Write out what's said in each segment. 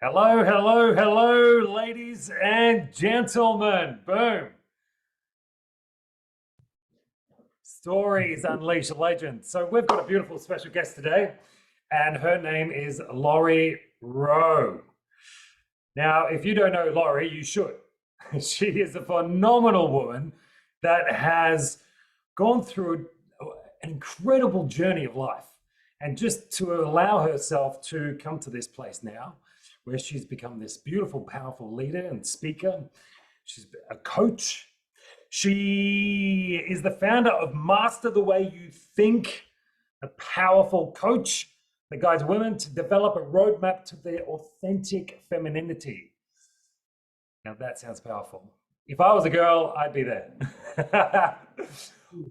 Hello, hello, hello, ladies and gentlemen. Boom. Stories unleash legends. So we've got a beautiful special guest today, and her name is Lori Rowe. Now, if you don't know Lori, you should. She is a phenomenal woman that has gone through an incredible journey of life. And just to allow herself to come to this place now, where she's become this beautiful, powerful leader and speaker. She's a coach. She is the founder of Master the Way You Think, a powerful coach that guides women to develop a roadmap to their authentic femininity. Now that sounds powerful. If I was a girl, I'd be there.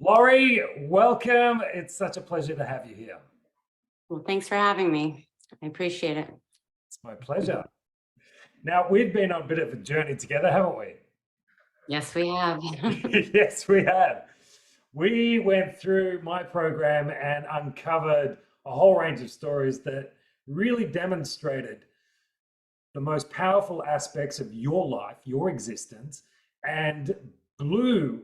Lori, welcome. It's such a pleasure to have you here. Well, thanks for having me. I appreciate it. It's my pleasure. Now, we've been on a bit of a journey together, haven't we? Yes, we have. Yes, we have. We went through my program and uncovered a whole range of stories that really demonstrated the most powerful aspects of your life, your existence, and blew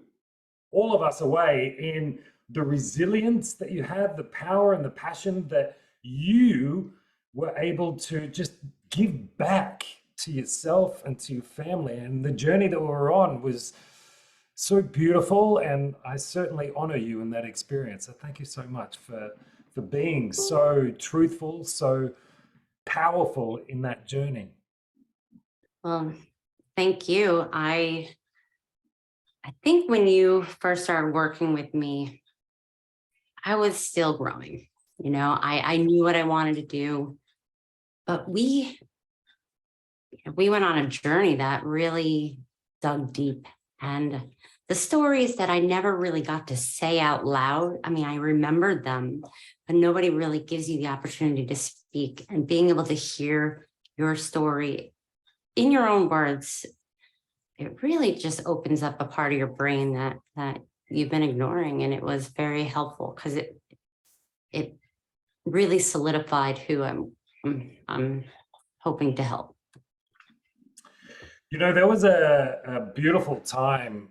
all of us away in the resilience that you have, the power and the passion that you were able to just give back to yourself and to your family. And the journey that we were on was so beautiful, and I certainly honor you in that experience. So thank you so much for being so truthful, so powerful in that journey. Well, thank you. I think when you first started working with me, I was still growing. I knew what I wanted to do, but we went on a journey that really dug deep. And the stories that I never really got to say out loud, I remembered them, but nobody really gives you the opportunity to speak. And being able to hear your story in your own words, it really just opens up a part of your brain that you've been ignoring. And it was very helpful because it really solidified who I'm hoping to help. There was a beautiful time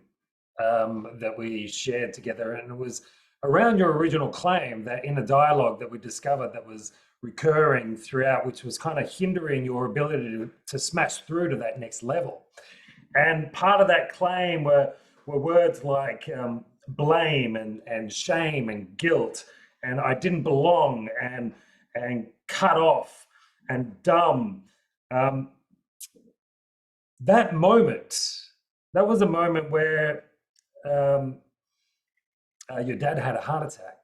that we shared together, and it was around your original claim that in a dialogue that we discovered that was recurring throughout, which was kind of hindering your ability to smash through to that next level. And part of that claim were words like blame and shame and guilt, and I didn't belong, and cut off and dumb. That was a moment where your dad had a heart attack.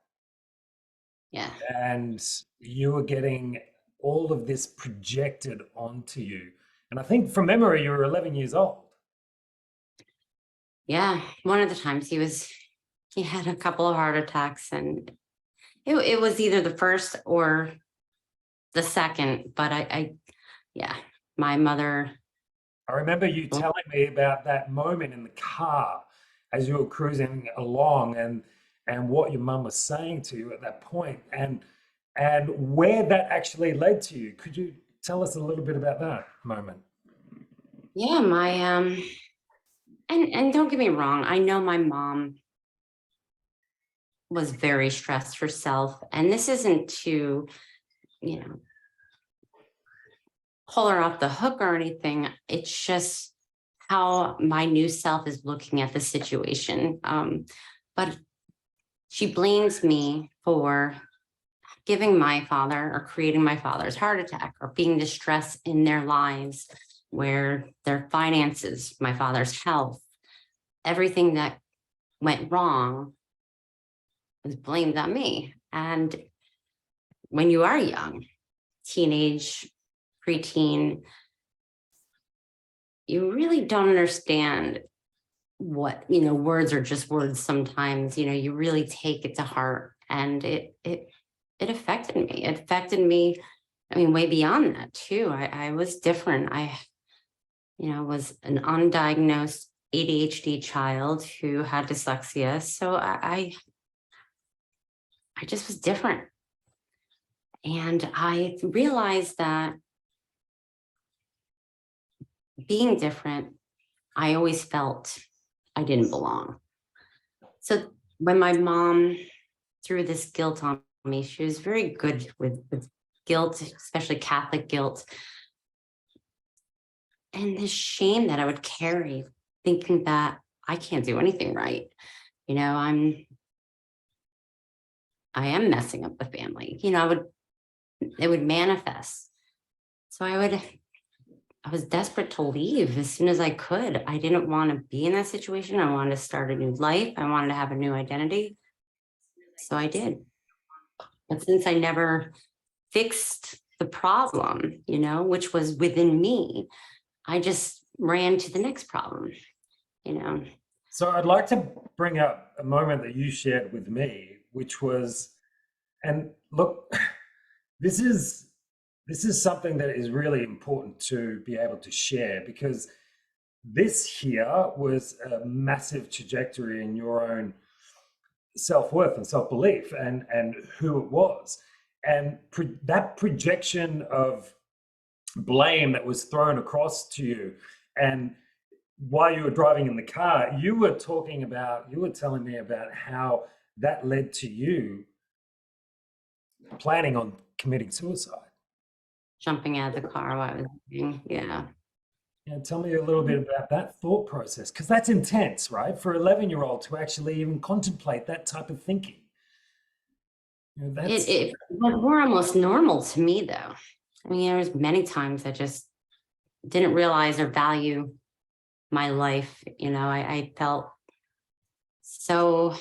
Yeah. And you were getting all of this projected onto you. And I think from memory, you were 11 years old. Yeah. One of the times he had a couple of heart attacks, and it was either the first or the second, but my mother. I remember you telling me about that moment in the car as you were cruising along, and what your mum was saying to you at that point, and where that actually led to you. Could you tell us a little bit about that moment? Yeah, and don't get me wrong, I know my mom was very stressed herself, and this isn't to, pull her off the hook or anything. It's just how my new self is looking at the situation. But she blames me for giving my father or creating my father's heart attack, or being the stress in their lives where their finances, my father's health, everything that went wrong was blamed on me. And when you are young, teenage, preteen, you really don't understand what, words are just words sometimes. You really take it to heart, and it affected me. It affected me, way beyond that too. I was different. I was an undiagnosed ADHD child who had dyslexia. So I just was different. And I realized that being different, I always felt I didn't belong. So when my mom threw this guilt on me, she was very good with guilt, especially Catholic guilt, and this shame that I would carry, thinking that I can't do anything right. You know, I am messing up the family. You know, it would manifest. So I was desperate to leave as soon as I could. I didn't want to be in that situation. I wanted to start a new life. I wanted to have a new identity. So I did. But since I never fixed the problem, you know, which was within me, I just ran to the next problem, you know. So I'd like to bring up a moment that you shared with me, which was, and look, this is this is something that is really important to be able to share, because this here was a massive trajectory in your own self-worth and self-belief and who it was, and that projection of blame that was thrown across to you. And while you were driving in the car, you were telling me about how that led to you planning on committing suicide. Jumping out of the car while I was leaving. Yeah. Yeah, tell me a little bit about that thought process, because that's intense, right? For an 11-year-old to actually even contemplate that type of thinking. You know, that's It was more almost normal to me though. I mean, there was many times I just didn't realize or value my life. You know, I felt so,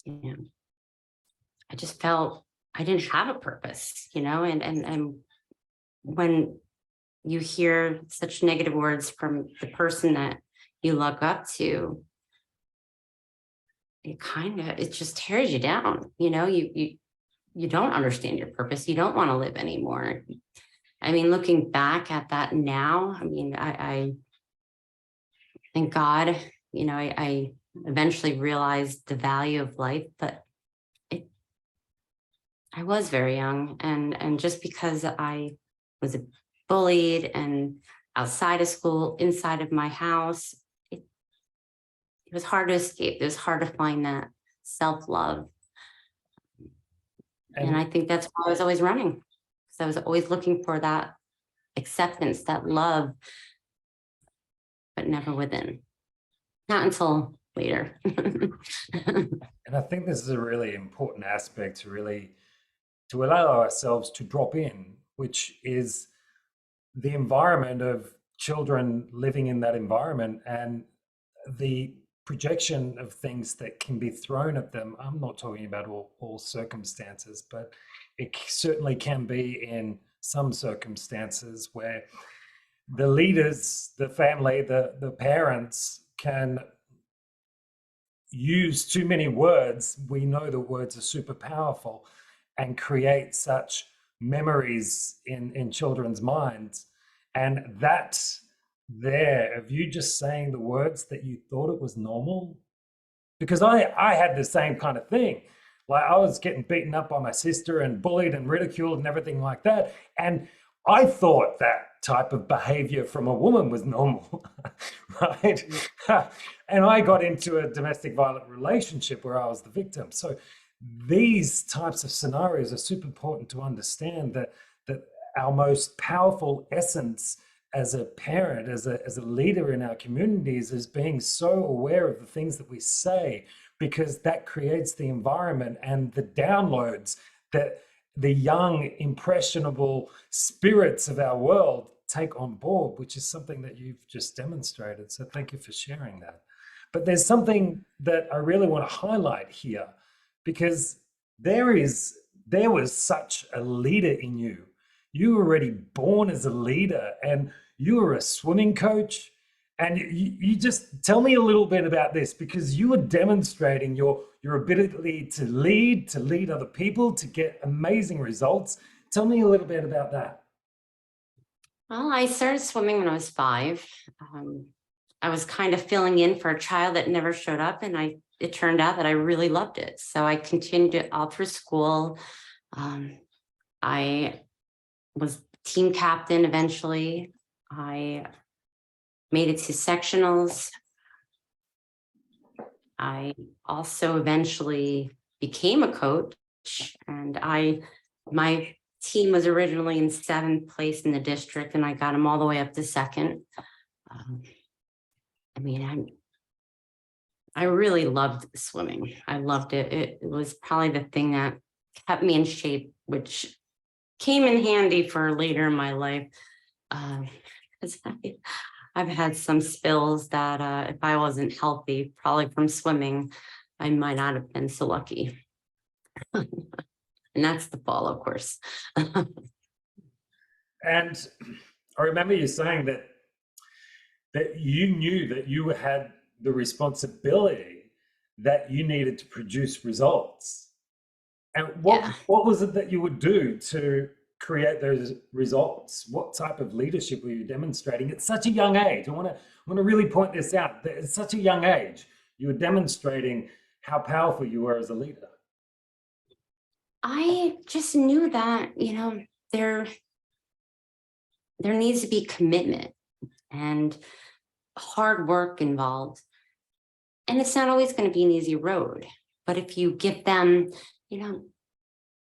you know, I just felt I didn't have a purpose, you know, and when you hear such negative words from the person that you look up to, it just tears you down. You know, you don't understand your purpose. You don't want to live anymore. I mean, looking back at that now, I mean, I thank God, you know, I eventually realized the value of life, but I was very young, and just because I was bullied and outside of school, inside of my house, it was hard to escape. It was hard to find that self-love. And and I think that's why I was always running, because I was always looking for that acceptance, that love, but never within. Not until later. and I think this is a really important aspect to allow ourselves to drop in, which is the environment of children living in that environment and the projection of things that can be thrown at them. I'm not talking about all circumstances, but it certainly can be in some circumstances where the leaders, the family, the parents can use too many words. We know that words are super powerful and create such memories in children's minds. And that there of you just saying the words that you thought it was normal, because I had the same kind of thing. Like, I was getting beaten up by my sister and bullied and ridiculed and everything like that, and I thought that type of behavior from a woman was normal. Right? And I got into a domestic violent relationship where I was the victim. So these types of scenarios are super important to understand, that our most powerful essence as a parent, as a leader in our communities, is being so aware of the things that we say, because that creates the environment and the downloads that the young, impressionable spirits of our world take on board, which is something that you've just demonstrated. So thank you for sharing that. But there's something that I really want to highlight here, because there was such a leader in you. You were already born as a leader, and you were a swimming coach. And you just tell me a little bit about this, because you were demonstrating your ability to lead other people, to get amazing results. Tell me a little bit about that. Well, I started swimming when I was 5. I was kind of filling in for a child that never showed up, and it turned out that I really loved it. So I continued it all through school. I was team captain eventually. I made it to sectionals. I also eventually became a coach, and my team was originally in 7th place in the district, and I got them all the way up to 2nd. Um, I mean, I really loved swimming. I loved it. It was probably the thing that kept me in shape, which came in handy for later in my life. Because I've had some spills that if I wasn't healthy, probably from swimming, I might not have been so lucky. And that's the fall, of course. And I remember you saying that you knew that you had the responsibility that you needed to produce results. And Yeah. what was it that you would do to create those results? What type of leadership were you demonstrating at such a young age? I want to really point this out. That at such a young age, you were demonstrating how powerful you were as a leader. I just knew that, there needs to be commitment and hard work involved. And it's not always going to be an easy road. But if you give them, you know,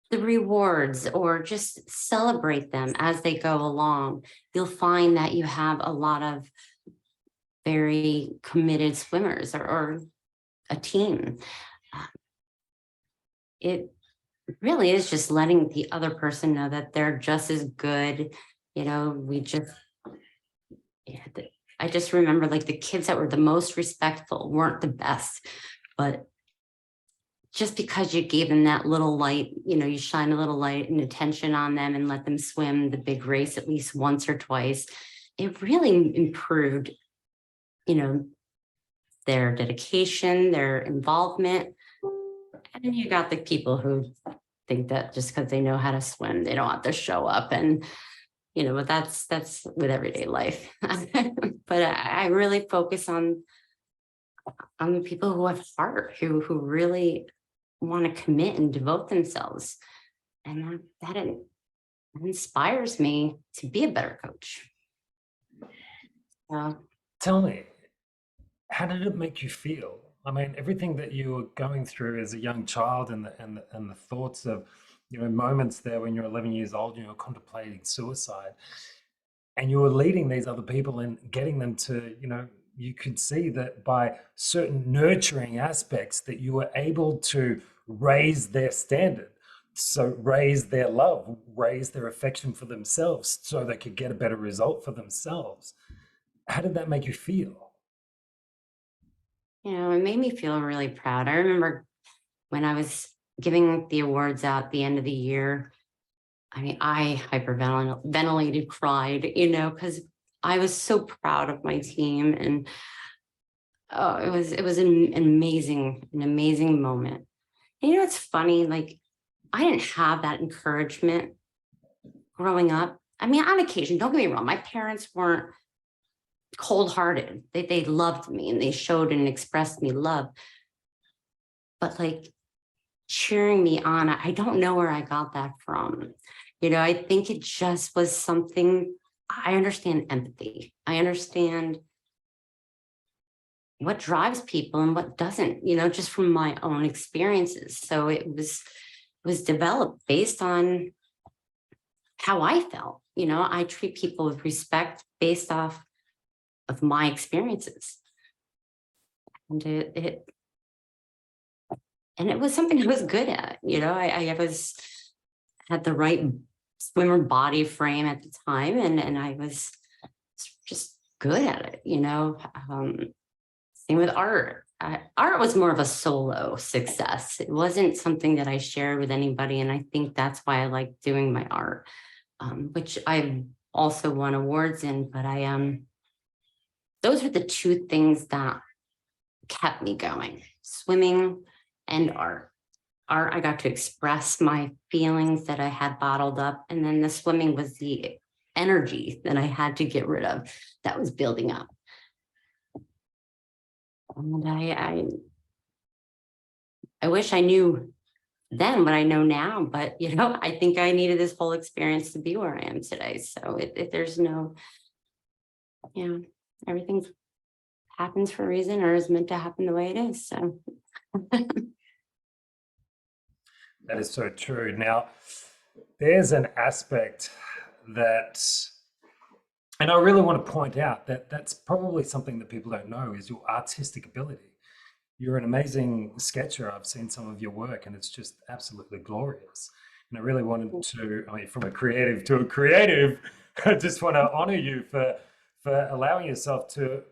the rewards or just celebrate them as they go along, you'll find that you have a lot of very committed swimmers or a team. It really is just letting the other person know that they're just as good. Yeah, I just remember like the kids that were the most respectful weren't the best, but just because you gave them that little light, you shine a little light and attention on them and let them swim the big race at least once or twice, it really improved, you know, their dedication, their involvement. And then you got the people who think that just because they know how to swim, they don't have to show up. And, but that's with everyday life. But I really focus on the people who have heart, who really want to commit and devote themselves. And that inspires me to be a better coach. Tell me, how did it make you feel? I mean, everything that you were going through as a young child, and the thoughts of, moments there when you're 11 years old, and you're contemplating suicide, and you were leading these other people and getting them to, you could see that by certain nurturing aspects that you were able to raise their standard. So raise their love, raise their affection for themselves so they could get a better result for themselves. How did that make you feel? It made me feel really proud. I remember when I was giving the awards out at the end of the year, I mean, I hyperventilated, cried, because I was so proud of my team. And it was an amazing moment. And, it's funny, like I didn't have that encouragement growing up. I mean, on occasion, don't get me wrong, my parents weren't cold-hearted. They loved me and they showed and expressed me love. But like cheering me on, I don't know where I got that from. I think it just was something. I understand empathy. I understand what drives people and what doesn't, just from my own experiences. So it was developed based on how I felt. I treat people with respect based off of my experiences. And it was something I was good at. I had the right swimmer body frame at the time, and I was just good at it. Same with art. Art was more of a solo success. It wasn't something that I shared with anybody, and I think that's why I like doing my art, which I've also won awards in. But those are the two things that kept me going: swimming and art. Art, I got to express my feelings that I had bottled up. And then the swimming was the energy that I had to get rid of that was building up. And I wish I knew then what I know now, but I think I needed this whole experience to be where I am today. So there's no you know, everything happens for a reason or is meant to happen the way it is. So That is so true. Now, there's an aspect that, and I really want to point out that that's probably something that people don't know is your artistic ability. You're an amazing sketcher. I've seen some of your work and it's just absolutely glorious. And I really wanted to, I mean, from a creative to a creative, I just want to honor you for allowing yourself to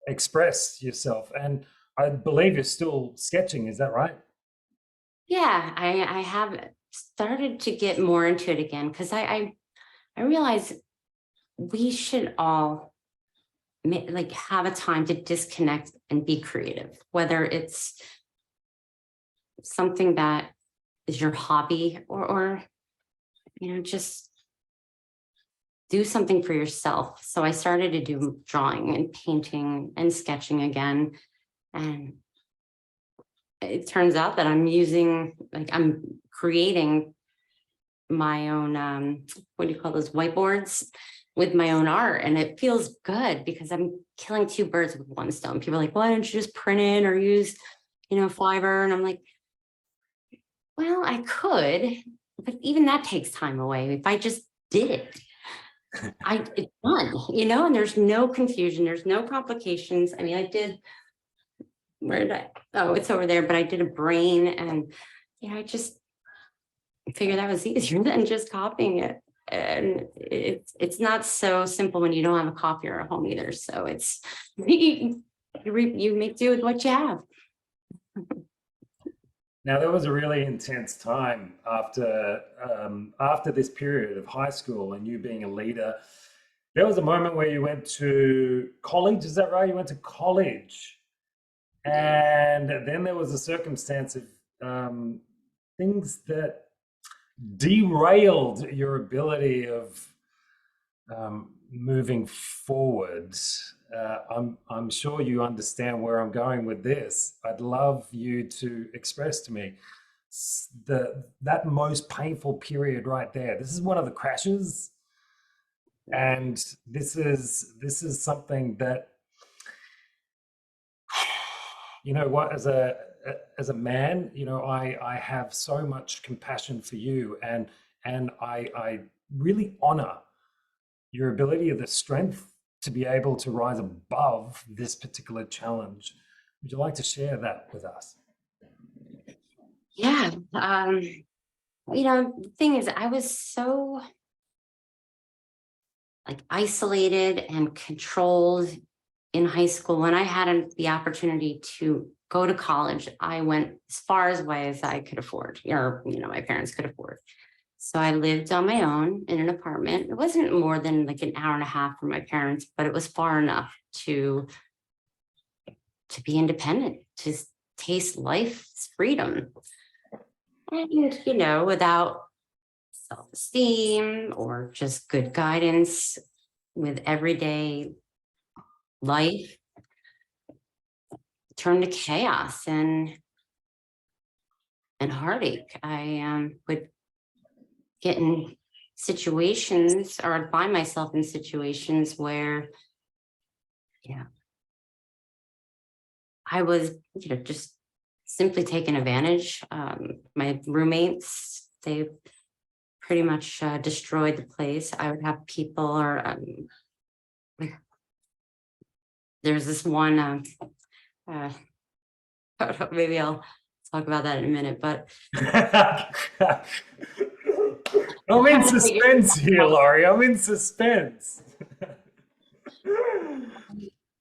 express yourself. And I believe you're still sketching, is that right? yeah, I have started to get more into it again because I realize we should all like have a time to disconnect and be creative, whether it's something that is your hobby or just do something for yourself. So I started to do drawing and painting and sketching again. And it turns out that I'm creating my own, what do you call those, whiteboards with my own art. And it feels good because I'm killing two birds with one stone. People are like, why don't you just print it or use, fiber? And I'm like, well, I could, but even that takes time away. If I just did it, it's done, and there's no confusion, there's no complications. I mean, where did oh, it's over there, but I did a brain and, I just figured that was easier than just copying it. And it's not so simple when you don't have a copier at home either. So it's, you make do with what you have. Now, there was a really intense time after this period of high school and you being a leader. There was a moment where you went to college, is that right? You went to college. And then there was a circumstance of things that derailed your ability of moving forward. I'm sure you understand where I'm going with this. I'd love you to express to me that most painful period right there. This is one of the crashes, and this is something that, you know what, as a man, I have so much compassion for you, and I really honor your ability, the strength to be able to rise above this particular challenge. Would you like to share that with us? Yeah. The thing is, I was so like isolated and controlled in high school. When I had the opportunity to go to college, I went as far away as I could afford, or, my parents could afford. So I lived on my own in an apartment. It wasn't more than like an hour and a half from my parents, but it was far enough to be independent, to taste life's freedom. And, without self-esteem or just good guidance with everyday life, turned to chaos and heartache. I would get in situations, or I'd find myself in situations where, I was, just simply taken advantage. My roommates, they pretty much destroyed the place. I would have people, or there's this one, maybe I'll talk about that in a minute, but I'm in suspense here, Lori. I'm in suspense.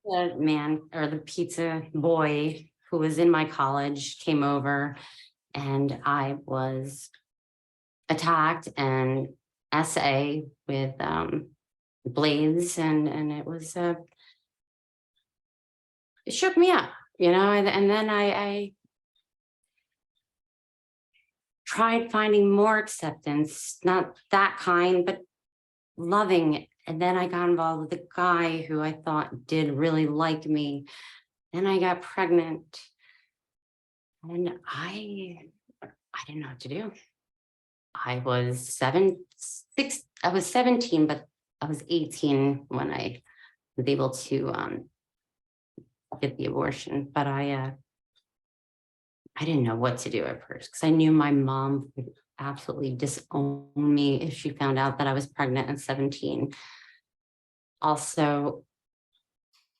the man, or the pizza boy who was in my college, came over and I was attacked and SA with blades, and it was it shook me up, and then I tried finding more acceptance, not that kind, but loving. And then I got involved with a guy who I thought did really like me. Then I got pregnant and I didn't know what to do. I was 17, but I was 18 when I was able to get the abortion, but I didn't know what to do at first because I knew my mom would absolutely disown me if she found out that I was pregnant at 17. Also,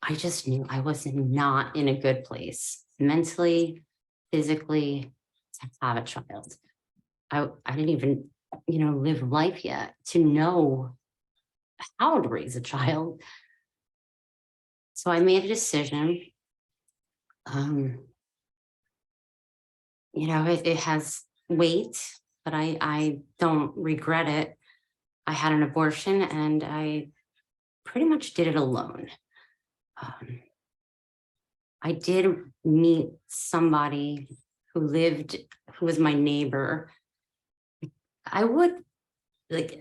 I just knew I was not in a good place mentally, physically, to have a child. I didn't even, live life yet to know how to raise a child. So I made a decision. Um, it has weight, but I don't regret it. I had an abortion and I pretty much did it alone. Um, I did meet somebody who was my neighbor. I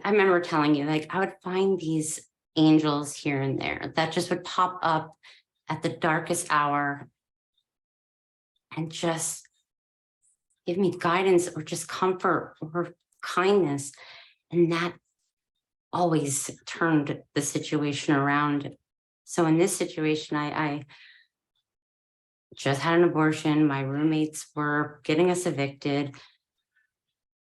remember telling you, like, I would find these angels here and there that just would pop up at the darkest hour and just give me guidance or just comfort or kindness. And that always turned the situation around. So in this situation, I just had an abortion. My roommates were getting us evicted.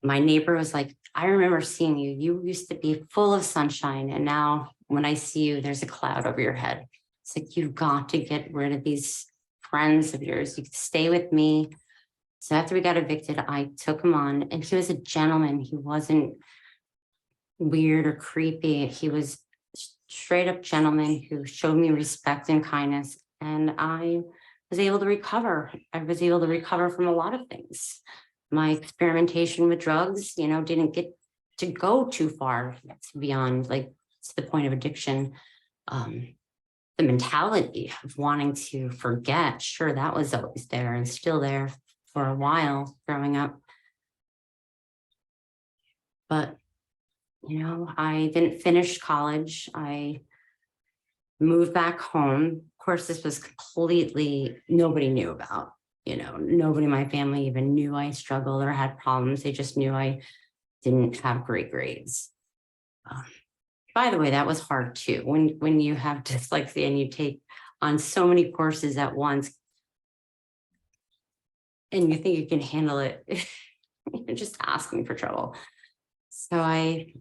My neighbor was like, I remember seeing you. You used to be full of sunshine. And now when I see you, there's a cloud over your head. It's like, you've got to get rid of these friends of yours. You could stay with me. So after we got evicted, I took him on, and he was a gentleman. He wasn't weird or creepy. He was straight up gentleman who showed me respect and kindness. And I was able to recover. I was able to recover from a lot of things. My experimentation with drugs, didn't get to go too far beyond to the point of addiction. The mentality of wanting to forget, sure, that was always there and still there for a while growing up. But, I didn't finish college. I moved back home. Of course, this was completely nobody knew about. Nobody in my family even knew I struggled or had problems. They just knew I didn't have great grades. By the way, that was hard too. When you have dyslexia and you take on so many courses at once and you think you can handle it, you're just asking for trouble. So I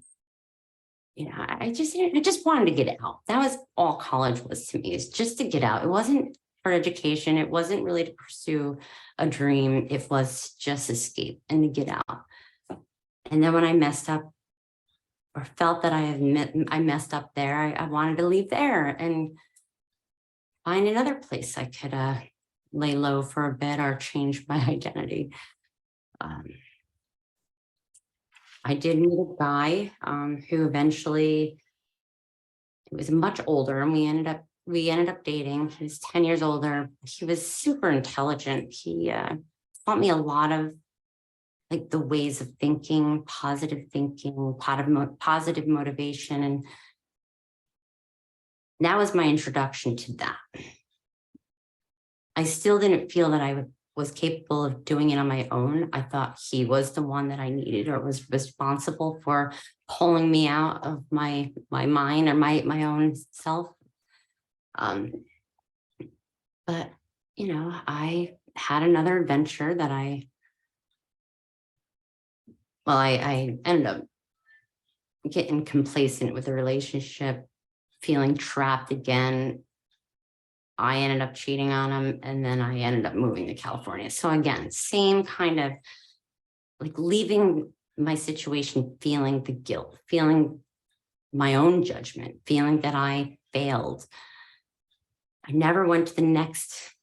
just wanted to get out. That was all college was to me, is just to get out. It wasn't for education. It wasn't really to pursue a dream. It was just escape and to get out. And then when I messed up or felt that I messed up there, I wanted to leave there and find another place I could lay low for a bit or change my identity. I did meet a guy who eventually, he was much older, and we ended up dating. He was 10 years older. He was super intelligent. He taught me a lot of the ways of thinking, positive motivation. And that was my introduction to that. I still didn't feel that I was capable of doing it on my own. I thought he was the one that I needed or was responsible for pulling me out of my mind or my own self. But, I had another adventure that I ended up getting complacent with the relationship, feeling trapped again. I ended up cheating on him, and then I ended up moving to California. So again, same kind of leaving my situation, feeling the guilt, feeling my own judgment, feeling that I failed. I never went to the next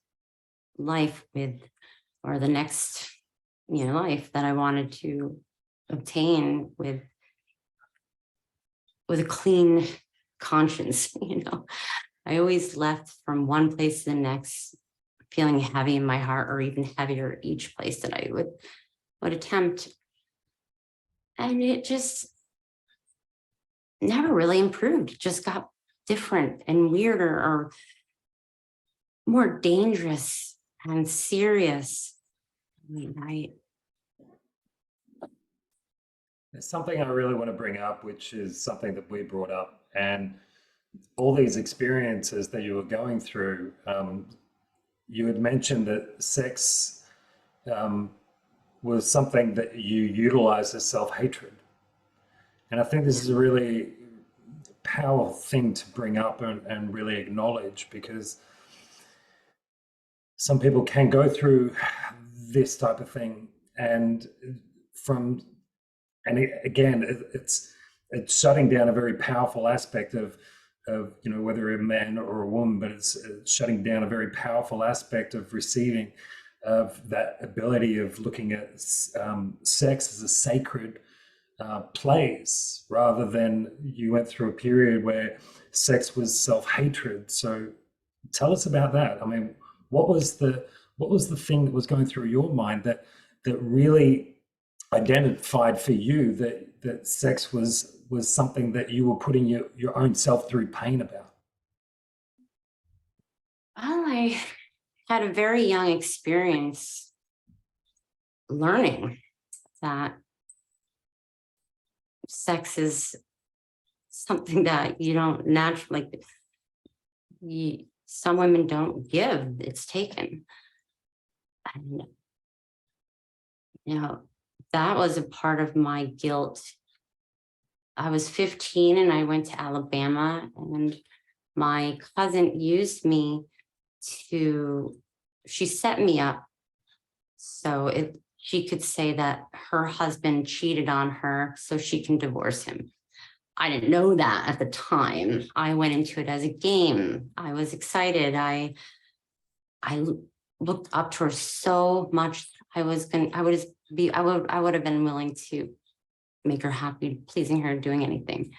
life or the next, life that I wanted to obtain with a clean conscience. I always left from one place to the next feeling heavy in my heart, or even heavier each place that I would attempt. And it just never really improved. It just got different and weirder or more dangerous and serious. There's something I really want to bring up, which is something that we brought up. And all these experiences that you were going through, you had mentioned that sex was something that you utilized as self-hatred. And I think this is a really powerful thing to bring up and really acknowledge, because some people can go through this type of thing, and from again, it's shutting down a very powerful aspect of whether a man or a woman, but it's shutting down a very powerful aspect of receiving, of that ability of looking at sex as a sacred place, rather than you went through a period where sex was self-hatred. So tell us about that. I mean, what was the thing that was going through your mind that really identified for you that sex was something that you were putting your own self through pain about? Well, I had a very young experience learning that sex is something that you don't naturally, like, some women don't give, it's taken. And, that was a part of my guilt. I was 15 and I went to Alabama, and my cousin used me she set me up so she could say that her husband cheated on her so she can divorce him. I didn't know that at the time. I went into it as a game. I was excited. I looked up to her so much. I would have been willing to make her happy, pleasing her, doing anything.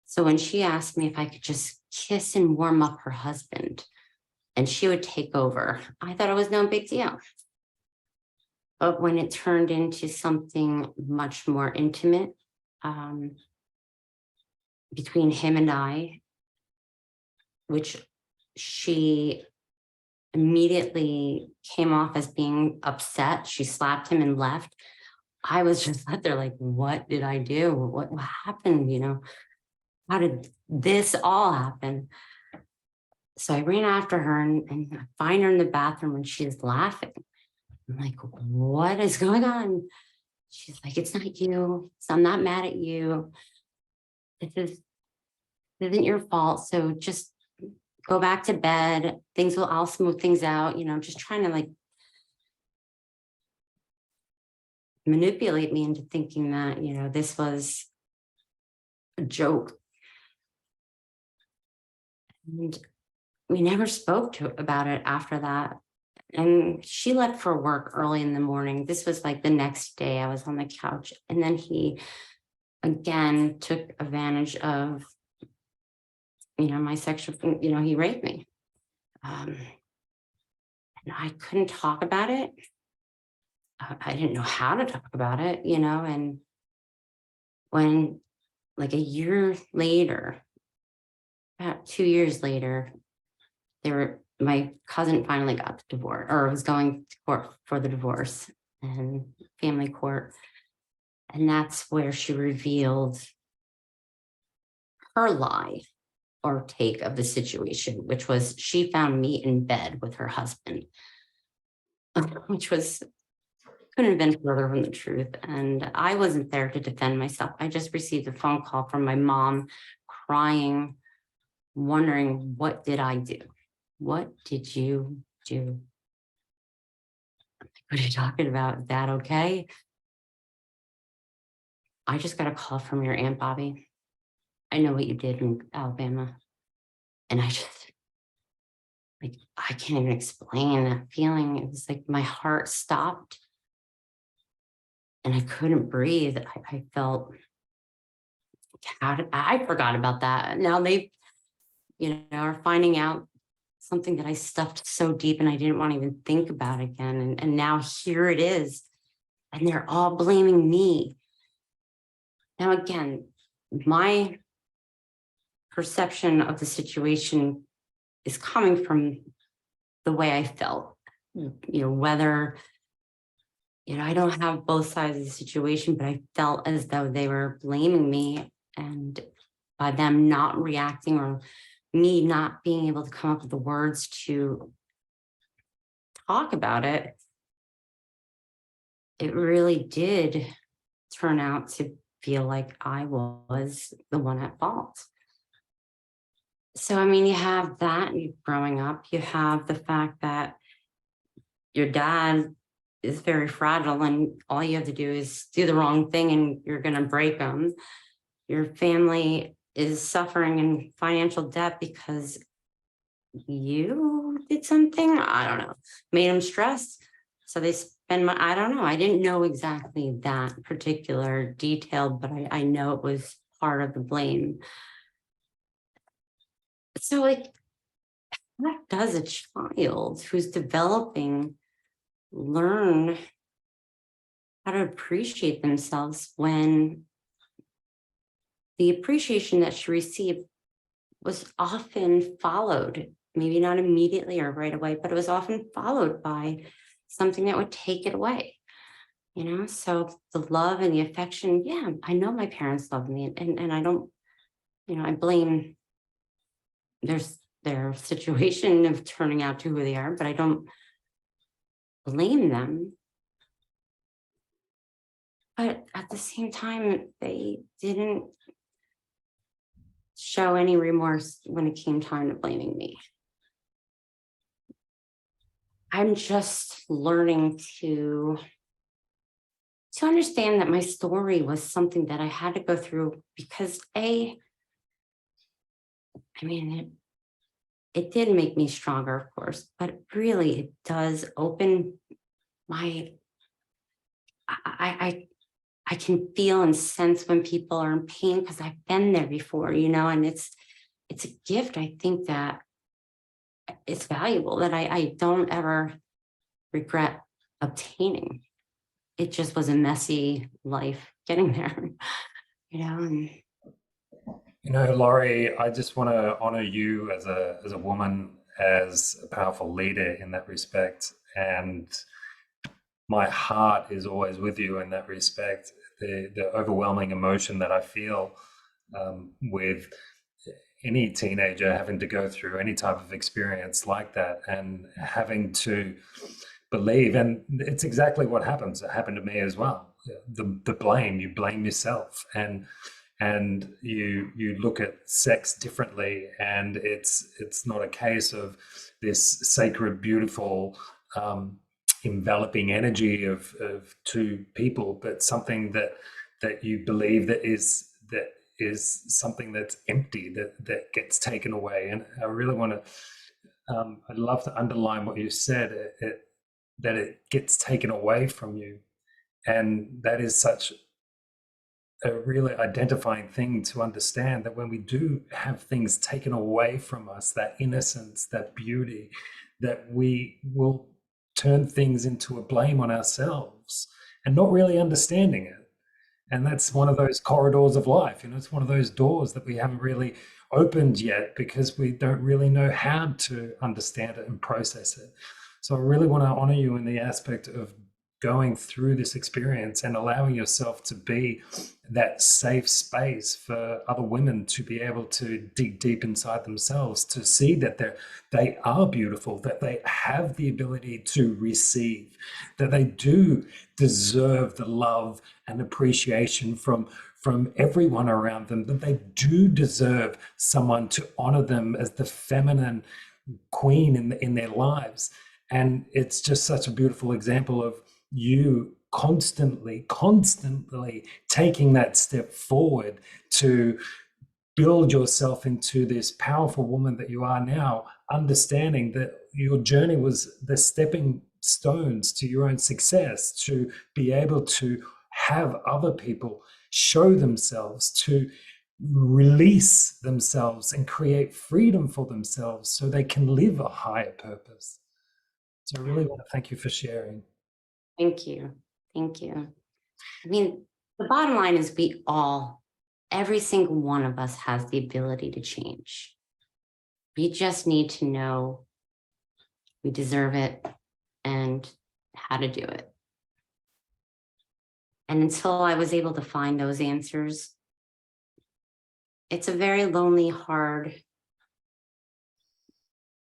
So when she asked me if I could just kiss and warm up her husband and she would take over, I thought it was no big deal. But when it turned into something much more intimate, between him and I, which she immediately came off as being upset. She slapped him and left. I was just left there like, what did I do? What happened? How did this all happen? So I ran after her and I find her in the bathroom and she's laughing. I'm like, what is going on? She's like, it's not you. So I'm not mad at you. This isn't your fault. So just go back to bed. I'll smooth things out, just trying to like manipulate me into thinking that, this was a joke. And we never spoke about it after that. And she left for work early in the morning. This was like the next day. I was on the couch. And then he again took advantage of, my sexual, he raped me. And I couldn't talk about it. I didn't know how to talk about it, and when like a year later, about 2 years later, my cousin finally got the divorce, or was going to court for the divorce and family court. And that's where she revealed her lie or take of the situation, which was she found me in bed with her husband, which couldn't have been further from the truth. And I wasn't there to defend myself. I just received a phone call from my mom crying, wondering, what did I do? What did you do? What are you talking about? Is that okay? I just got a call from your Aunt Bobby. I know what you did in Alabama. And I can't even explain that feeling. It was like my heart stopped and I couldn't breathe. I felt, I forgot about that. Now they, are finding out something that I stuffed so deep and I didn't want to even think about again. And now here it is. And they're all blaming me. Now, again, my perception of the situation is coming from the way I felt, whether, I don't have both sides of the situation, but I felt as though they were blaming me. And by them not reacting or me not being able to come up with the words to talk about it, it really did turn out to feel like I was the one at fault. So, I mean, you have that growing up, you have the fact that your dad is very fragile and all you have to do is do the wrong thing and you're going to break them. Your family is suffering in financial debt because you did something, I don't know, made them stressed. So they spend I don't know. I didn't know exactly that particular detail, but I know it was part of the blame. So like, what does a child who's developing learn how to appreciate themselves when the appreciation that she received was often followed, maybe not immediately or right away, but it was often followed by something that would take it away, you know? So the love and the affection, yeah, I know my parents love me and I don't, you know, I blame their situation of turning out to who they are, but I don't blame them. But at the same time, they didn't show any remorse when it came time to blaming me. I'm just learning to understand that my story was something that I had to go through because I mean, it did make me stronger, of course, but really it does open my, I can feel and sense when people are in pain because I've been there before, you know, and it's a gift. I think that it's valuable that I don't ever regret obtaining. It just was a messy life getting there, you know. And You know, Laurie, I just want to honor you as a woman, as a powerful leader in that respect, and my heart is always with you in that respect. The overwhelming emotion that I feel with any teenager having to go through any type of experience like that and having to believe, and it's exactly what happens. It happened to me as well. The blame, you blame yourself, and you look at sex differently, and it's not a case of this sacred, beautiful, enveloping energy of two people, but something that you believe that is something that's empty, that gets taken away. And I really want to I'd love to underline what you said, that it gets taken away from you, and that is such a really identifying thing to understand, that when we do have things taken away from us, that innocence, that beauty, that we will turn things into a blame on ourselves and not really understanding it. And that's one of those corridors of life. You know, it's one of those doors that we haven't really opened yet because we don't really know how to understand it and process it. So I really want to honor you in the aspect of going through this experience and allowing yourself to be that safe space for other women to be able to dig deep inside themselves, to see that they are beautiful, that they have the ability to receive, that they do deserve the love and appreciation from everyone around them, that they do deserve someone to honor them as the feminine queen in their lives. And it's just such a beautiful example of you constantly taking that step forward to build yourself into this powerful woman that you are now, understanding that your journey was the stepping stones to your own success, to be able to have other people show themselves, to release themselves and create freedom for themselves so they can live a higher purpose. So I really want to thank you for sharing. thank you. Thank you. I mean, the bottom line is every single one of us has the ability to change. We just need to know we deserve it and how to do it. And until I was able to find those answers, it's a very lonely, hard,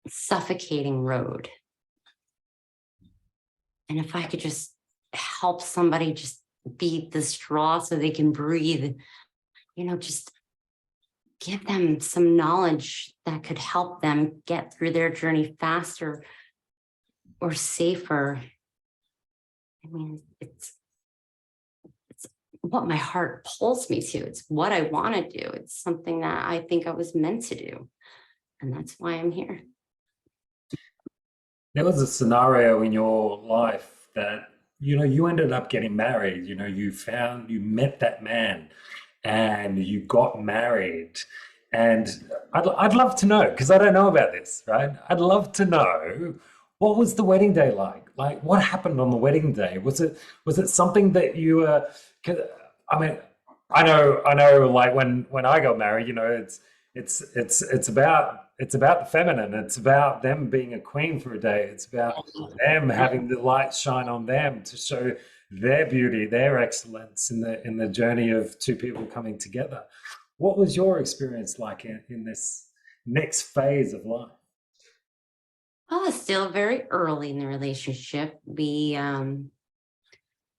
suffocating road. And if I could just help somebody just beat the straw so they can breathe, just give them some knowledge that could help them get through their journey faster or safer. I mean, it's what my heart pulls me to. It's what I want to do. It's something that I think I was meant to do. And that's why I'm here. There was a scenario in your life that, you ended up getting married. You met that man and you got married. And I'd love to know, because I don't know about this, right? I'd love to know, what was the wedding day like? Like, what happened on the wedding day? Was it something that you were, 'cause, I mean, I know, like when I got married, it's about the feminine. It's about them being a queen for a day. It's about them having the light shine on them to show their beauty, their excellence in the journey of two people coming together. What was your experience like in this next phase of life? Well, it's still very early in the relationship. We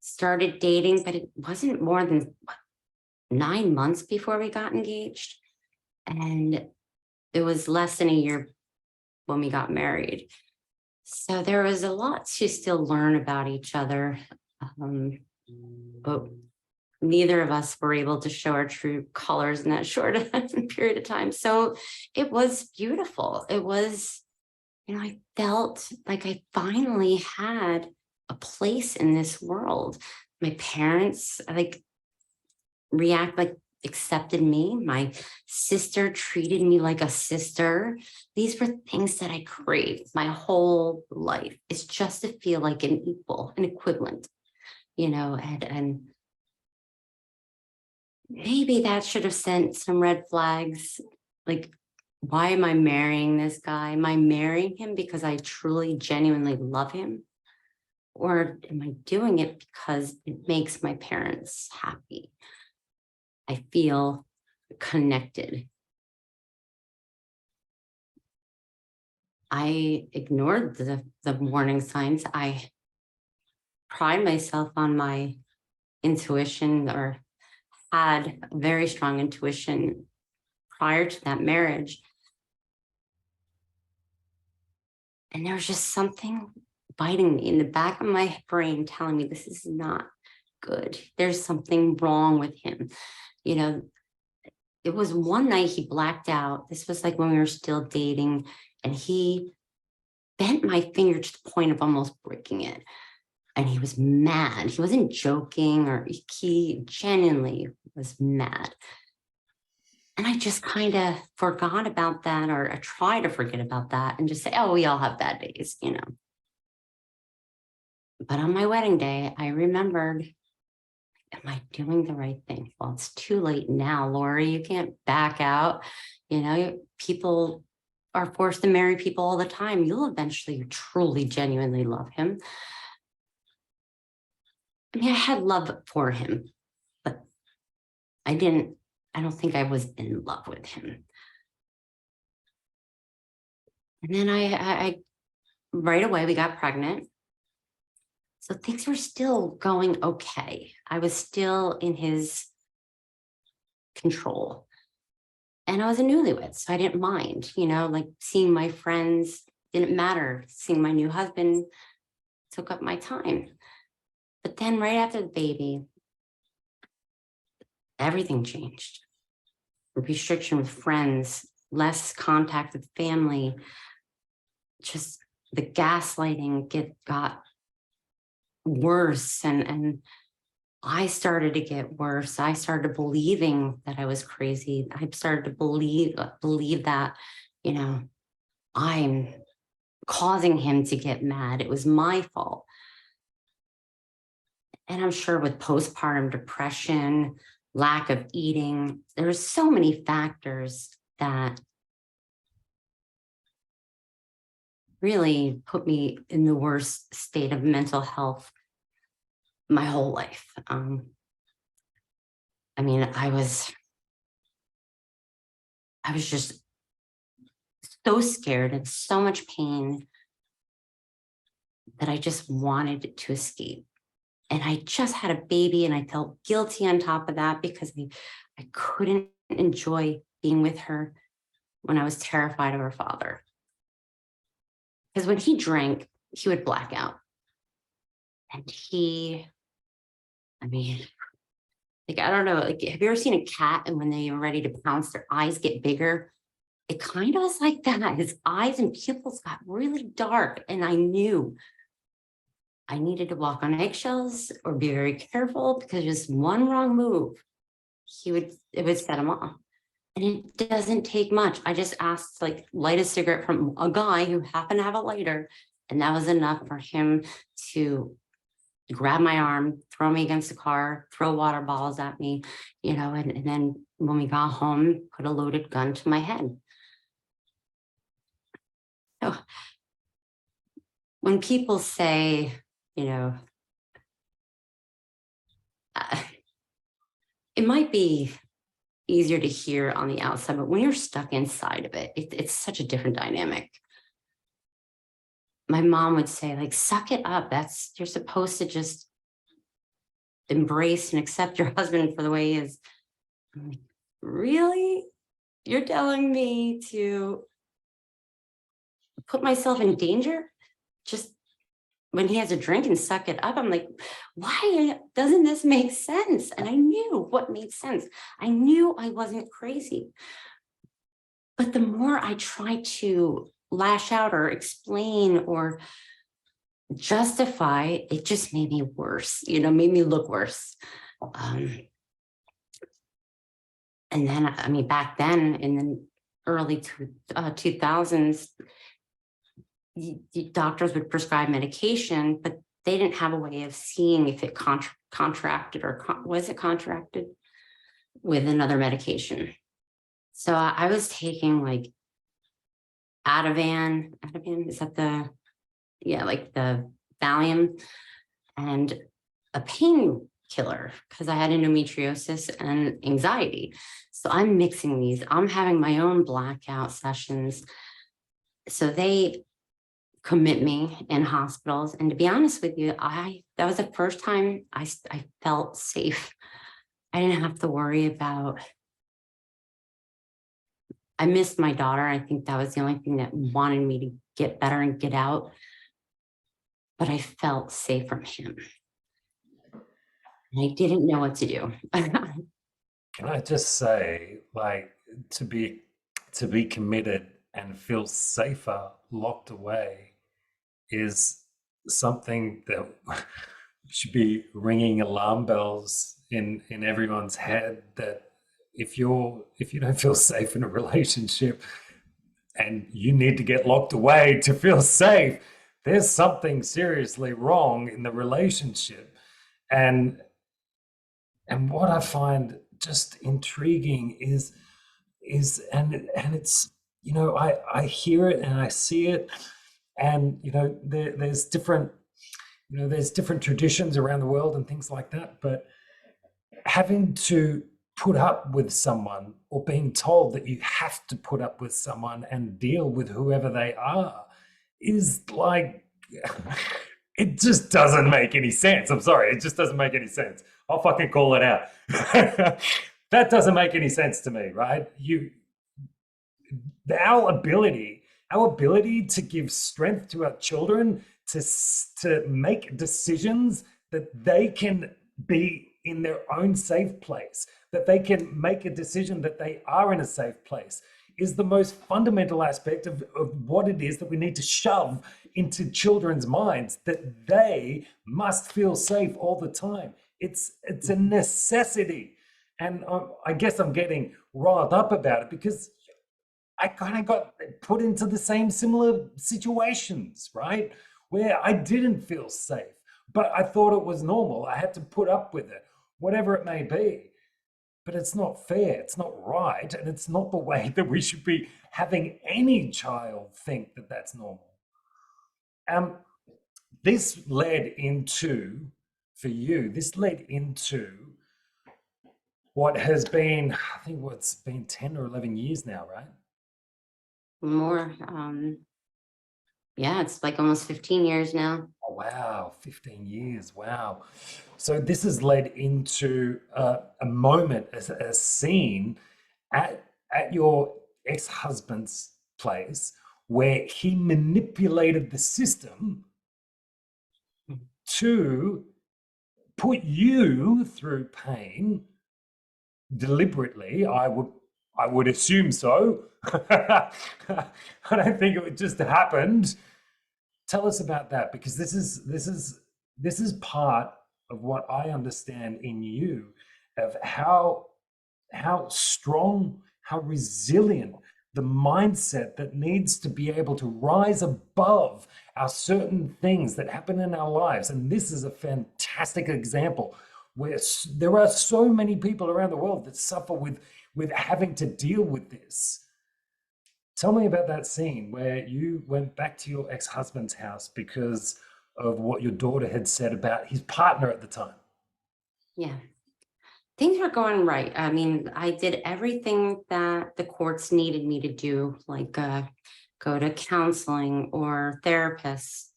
started dating, but it wasn't more than 9 months before we got engaged. And it was less than a year when we got married. So there was a lot to still learn about each other. But neither of us were able to show our true colors in that short period of time. So it was beautiful. It was, I felt like I finally had a place in this world. My parents accepted me. My sister treated me like a sister. These were things that I craved my whole life. It's just to feel like an equal, an equivalent, and maybe that should have sent some red flags. Like, why am I marrying this guy? Am I marrying him because I truly, genuinely love him? Or am I doing it because it makes my parents happy? I feel connected. I ignored the warning signs. I pride myself on my intuition, or had a very strong intuition prior to that marriage. And there was just something biting me in the back of my brain telling me this is not good. There's something wrong with him. It was one night he blacked out. This was like when we were still dating, and he bent my finger to the point of almost breaking it. And he was mad. He wasn't joking, or he genuinely was mad. And I just kind of forgot about that, or I try to forget about that and just say, oh, we all have bad days, But on my wedding day, I remembered, am I doing the right thing? Well, it's too late now, Lori. You can't back out. People are forced to marry people all the time. You'll eventually truly, genuinely love him. I mean, I had love for him, but I don't think I was in love with him. And then I right away, we got pregnant. So things were still going okay. I was still in his control. And I was a newlywed, so I didn't mind, like seeing my friends didn't matter. Seeing my new husband took up my time. But then right after the baby, everything changed. Restriction with friends, less contact with family, just the gaslighting got worse, and I started to get worse. I started believing that I was crazy. I started to believe that, I'm causing him to get mad. It was my fault. And I'm sure with postpartum depression, lack of eating, there were so many factors that really put me in the worst state of mental health my whole life. I mean, I was just so scared and so much pain that I just wanted to escape. And I just had a baby and I felt guilty on top of that because I couldn't enjoy being with her when I was terrified of her father. Because when he drank, he would black out. And I mean, like, I don't know, like, have you ever seen a cat and when they are ready to pounce, their eyes get bigger? It kind of was like that. His eyes and pupils got really dark. And I knew I needed to walk on eggshells or be very careful because just one wrong move, it would set him off. And it doesn't take much. I just asked, like, light a cigarette from a guy who happened to have a lighter. And that was enough for him to grab my arm, throw me against the car, throw water bottles at me, and then when we got home, put a loaded gun to my head. So when people say, uh, it might be easier to hear on the outside, but when you're stuck inside of it, it's such a different dynamic. My mom would say, like, suck it up. You're supposed to just embrace and accept your husband for the way he is. I'm like, really? You're telling me to put myself in danger just when he has a drink and suck it up? I'm like, why doesn't this make sense? And I knew what made sense. I knew I wasn't crazy. But the more I tried to lash out or explain or justify, it just made me worse, made me look worse. And then, I mean, back then in the early 2000s, doctors would prescribe medication, but they didn't have a way of seeing if it contracted or was it contracted with another medication. So I was taking, like, Ativan, is that like the Valium, and a painkiller because I had endometriosis and anxiety. So I'm mixing these. I'm having my own blackout sessions. So they commit me in hospitals. And to be honest with you, that was the first time I felt safe. I didn't have to worry about, I missed my daughter. I think that was the only thing that wanted me to get better and get out. But I felt safe from him. And I didn't know what to do. Can I just say, like, to be committed and feel safer locked away is something that should be ringing alarm bells in everyone's head, that if you don't feel safe in a relationship and you need to get locked away to feel safe, there's something seriously wrong in the relationship. And what I find just intriguing is and it's, I hear it and I see it, and there's different traditions around the world and things like that, but having to put up with someone, or being told that you have to put up with someone and deal with whoever they are, is like, it just doesn't make any sense. I'm sorry, it just doesn't make any sense. I'll fucking call it out. That doesn't make any sense to me, right? Our ability to give strength to our children to make decisions that they can be in their own safe place, that they can make a decision that they are in a safe place, is the most fundamental aspect of what it is that we need to shove into children's minds, that they must feel safe all the time. It's a necessity. And I guess I'm getting riled up about it because I kind of got put into the same similar situations, right? Where I didn't feel safe, but I thought it was normal. I had to put up with it, whatever it may be. But it's not fair, it's not right, and it's not the way that we should be having any child think that that's normal. This led into, for you, what has been, I think what's been 10 or 11 years now, right? More. Yeah, it's like almost 15 years now. Oh, wow, 15 years. Wow. So this has led into a moment, a scene at, at your ex-husband's place where he manipulated the system to put you through pain deliberately. I would assume so. I don't think it just happened. Tell us about that, because this is part of what I understand in you, of how strong, how resilient, the mindset that needs to be able to rise above our certain things that happen in our lives. And this is a fantastic example where there are so many people around the world that suffer with having to deal with this. Tell me about that scene where you went back to your ex-husband's house because of what your daughter had said about his partner at the time. Yeah. Things were going right. I mean, I did everything that the courts needed me to do, like go to counseling or therapists,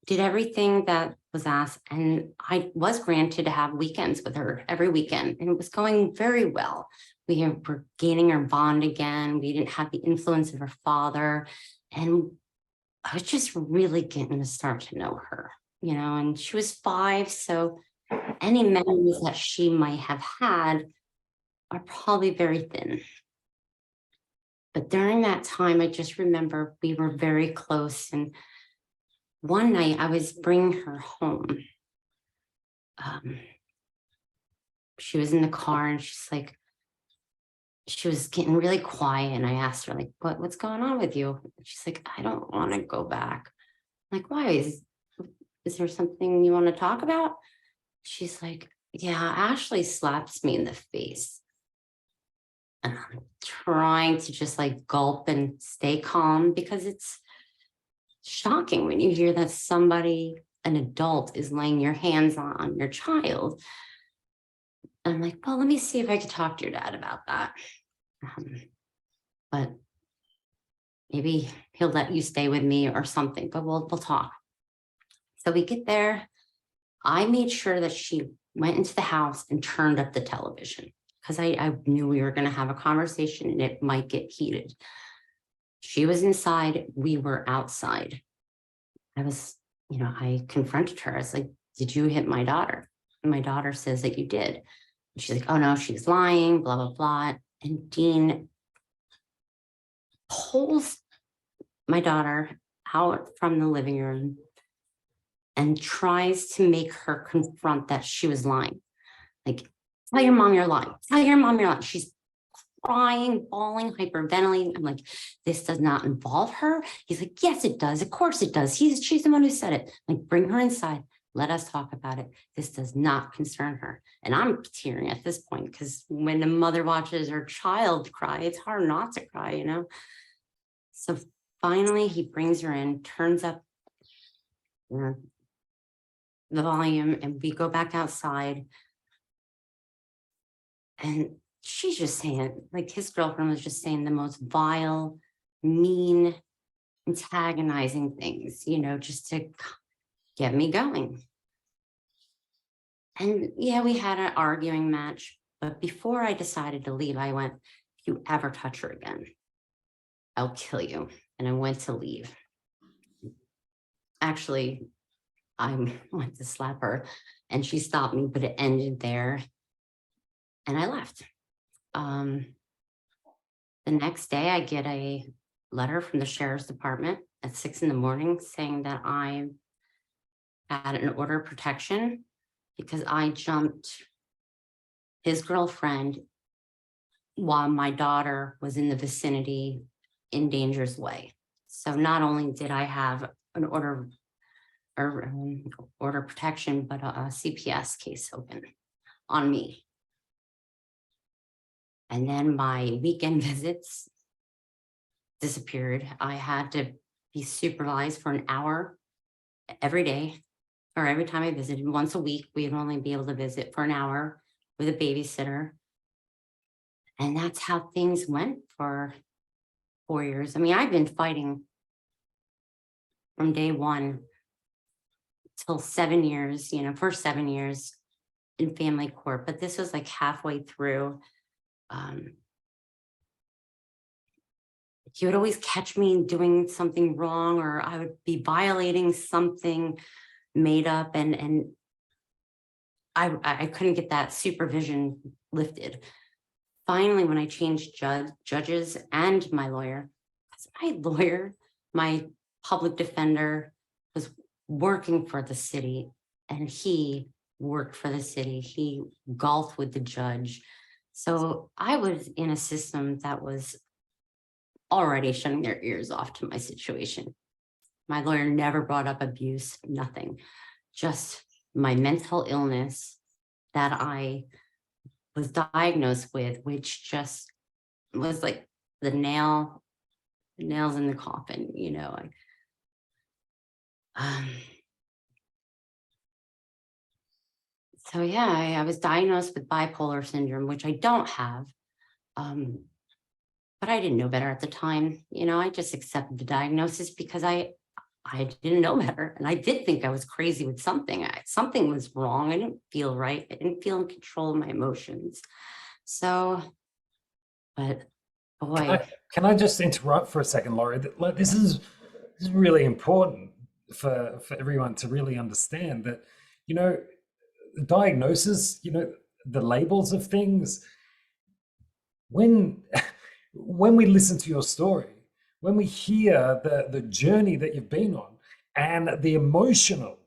did everything that was asked. And I was granted to have weekends with her every weekend, and it was going very well. We were gaining our bond again. We didn't have the influence of her father. And I was just really getting to start to know her, and she was 5. So any memories that she might have had are probably very thin. But during that time, I just remember we were very close. And one night I was bringing her home. Um, she was in the car and she was getting really quiet. And I asked her, like, what's going on with you? And she's like, I don't want to go back. I'm like, why? Is there something you want to talk about? She's like, yeah, Ashley slaps me in the face. And I'm trying to just like gulp and stay calm, because it's shocking when you hear that somebody, an adult, is laying your hands on your child. And I'm like, well, let me see if I could talk to your dad about that. But maybe he'll let you stay with me or something, but we'll talk. So we get there. I made sure that she went into the house and turned up the television, because I knew we were going to have a conversation and it might get heated. She was inside. We were outside. I confronted her. I was like, did you hit my daughter? And my daughter says that you did. And she's like, oh no, she's lying, blah, blah, blah. And Dean pulls my daughter out from the living room and tries to make her confront that she was lying. Like, tell your mom you're lying. Tell your mom you're lying. She's crying, bawling, hyperventilating. I'm like, this does not involve her. He's like, yes, it does. Of course it does. She's the one who said it. Like, bring her inside. Let us talk about it. This does not concern her. And I'm tearing at this point, because when a mother watches her child cry, it's hard not to cry. So finally he brings her in, turns up the volume, and we go back outside. And she's just saying, like, his girlfriend was just saying the most vile, mean, antagonizing things, just to get me going. And yeah, we had an arguing match. But before I decided to leave, I went, if you ever touch her again, I'll kill you. And I went to leave. Actually, I went to slap her and she stopped me, but it ended there. And I left. The next day, I get a letter from the sheriff's department at 6 a.m. saying that I had an order of protection because I jumped his girlfriend while my daughter was in the vicinity in danger's way. So not only did I have an order of protection, but a CPS case open on me. And then my weekend visits disappeared. I had to be supervised for an hour every day, or every time I visited. Once a week, we'd only be able to visit for an hour with a babysitter. And that's how things went for 4 years. I mean, I've been fighting from day one till 7 years, first 7 years in family court, but this was like halfway through. Um, he would always catch me doing something wrong, or I would be violating something made up, and I couldn't get that supervision lifted. Finally, when I changed judges and my lawyer, because my public defender was working for the city, and he worked for the city. He golfed with the judge. So I was in a system that was already shutting their ears off to my situation. My lawyer never brought up abuse, nothing, just my mental illness that I was diagnosed with, which just was like the nails in the coffin, So yeah, I was diagnosed with bipolar syndrome, which I don't have. But I didn't know better at the time. I just accepted the diagnosis because I didn't know better. And I did think I was crazy with something. Something was wrong. I didn't feel right. I didn't feel in control of my emotions. So, but boy. Can I just interrupt for a second, Laurie? This is really important for everyone to really understand that, the diagnosis, the labels of things, when when we listen to your story, when we hear the journey that you've been on and the emotional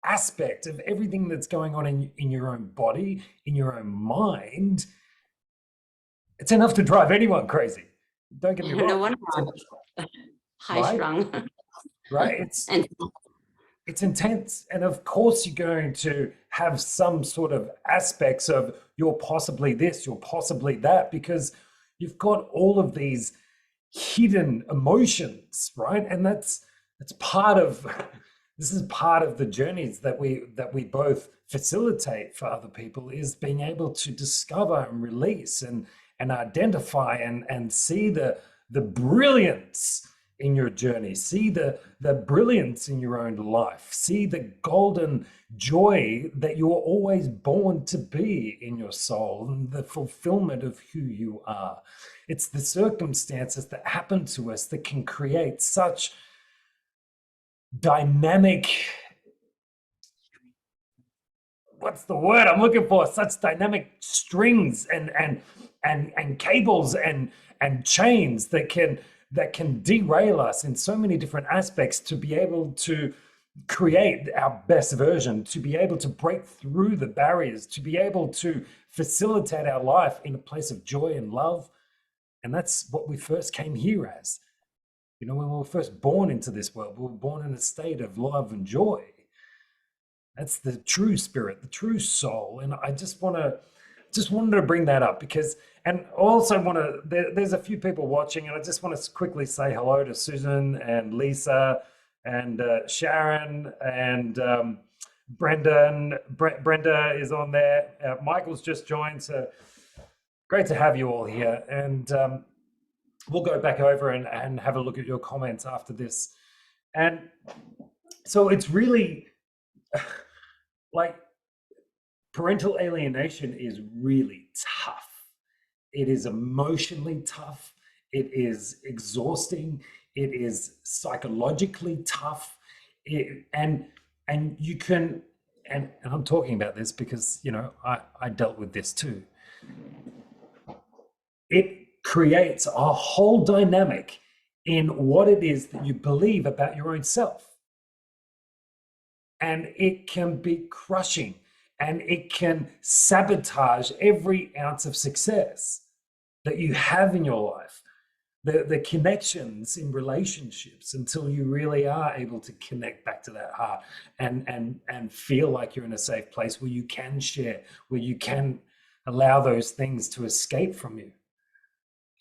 aspect of everything that's going on in your own body, in your own mind, it's enough to drive anyone crazy. Don't get me wrong. No wonder I'm high strung. Right? It's intense. And of course, you're going to have some sort of aspects of you're possibly this, you're possibly that, because you've got all of these hidden emotions, right? And that's part of this is part of the journeys that we both facilitate for other people, is being able to discover and release and identify and see the brilliance in your journey, see the brilliance in your own life, see the golden joy that you're always born to be in your soul, and the fulfillment of who you are. It's the circumstances that happen to us that can create such dynamic, what's the word I'm looking for? Such dynamic strings and cables and chains that can derail us in so many different aspects to be able to create our best version, to be able to break through the barriers, to be able to facilitate our life in a place of joy and love. And that's what we first came here as. When we were first born into this world, we were born in a state of love and joy. That's the true spirit, the true soul. And I just wanted to bring that up because, and also there's a few people watching, and I just want to quickly say hello to Susan and Lisa and Sharon and Brendan. Brenda is on there. Michael's just joined, so great to have you all here. And we'll go back over and have a look at your comments after this. And so it's really like, parental alienation is really tough. It is emotionally tough. It is exhausting. It is psychologically tough. And you can, and I'm talking about this because, I dealt with this too. It creates a whole dynamic in what it is that you believe about your own self. And it can be crushing, and it can sabotage every ounce of success that you have in your life, the connections in relationships, until you really are able to connect back to that heart and feel like you're in a safe place where you can share, where you can allow those things to escape from you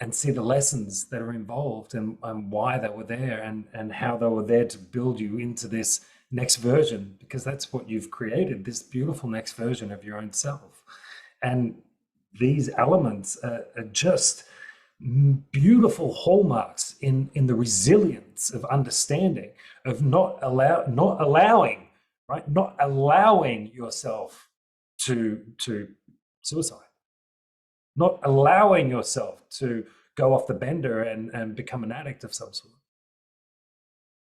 and see the lessons that are involved and why they were there and how they were there to build you into this next version, because that's what you've created, this beautiful next version of your own self. And these elements are just beautiful hallmarks in the resilience of understanding, of not allowing, right, not allowing yourself to suicide, not allowing yourself to go off the bender and become an addict of some sort,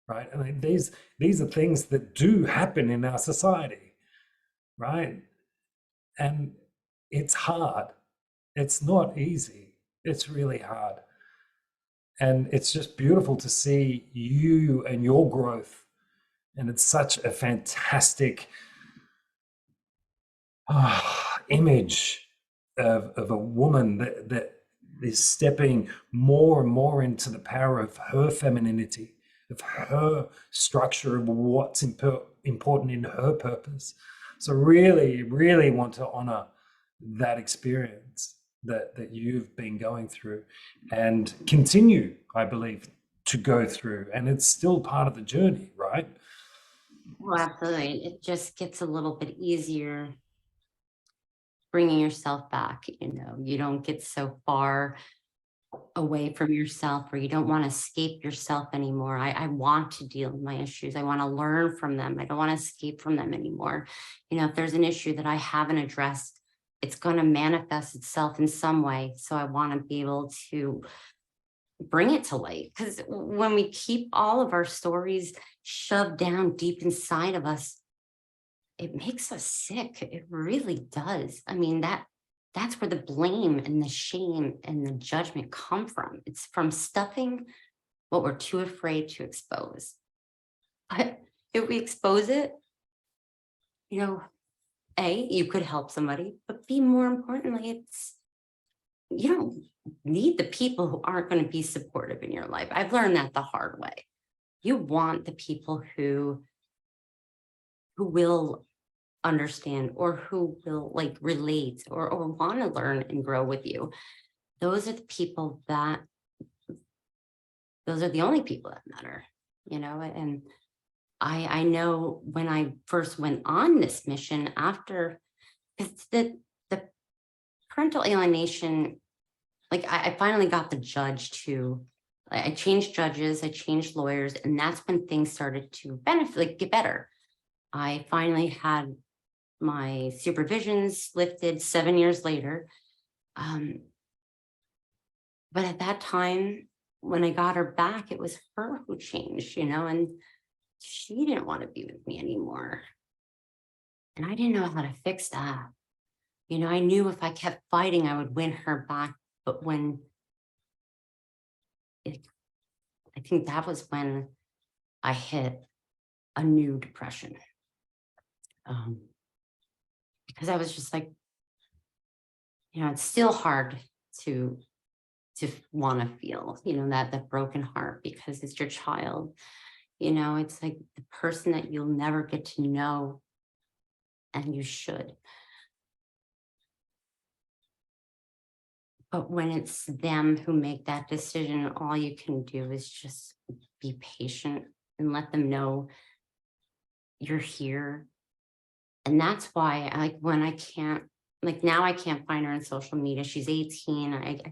right? I mean, these are things that do happen in our society, right? And it's hard. It's not easy. It's really hard. And it's just beautiful to see you and your growth. And it's such a fantastic image of a woman that is stepping more and more into the power of her femininity, of her structure, of what's important in her purpose. So really, really want to honor that experience that you've been going through and continue, I believe, to go through. And it's still part of the journey, right? Well, absolutely. It just gets a little bit easier bringing yourself back. You don't get so far away from yourself, or you don't want to escape yourself anymore. I want to deal with my issues. I want to learn from them. I don't want to escape from them anymore. If there's an issue that I haven't addressed, it's going to manifest itself in some way. So I want to be able to bring it to light, because when we keep all of our stories shoved down deep inside of us, it makes us sick. It really does. I mean, that's where the blame and the shame and the judgment come from. It's from stuffing what we're too afraid to expose. But if we expose it, A, you could help somebody, but B, more importantly, you don't need the people who aren't going to be supportive in your life. I've learned that the hard way. You want the people who will understand, or who will relate, or want to learn and grow with you. Those are the only people that matter, and I know when I first went on this mission, after it's the parental alienation, I finally got the judge to, I changed judges, I changed lawyers, and that's when things started to get better. I finally had my supervisions lifted 7 years later. But at that time, when I got her back, it was her who changed, and she didn't want to be with me anymore. And I didn't know how to fix that. I knew if I kept fighting, I would win her back. But I think that was when I hit a new depression. Because I was just like, it's still hard to want to feel, that broken heart, because it's your child. It's like the person that you'll never get to know, and you should. But when it's them who make that decision, all you can do is just be patient and let them know you're here. And that's why, when I can't, now I can't find her on social media. She's 18. I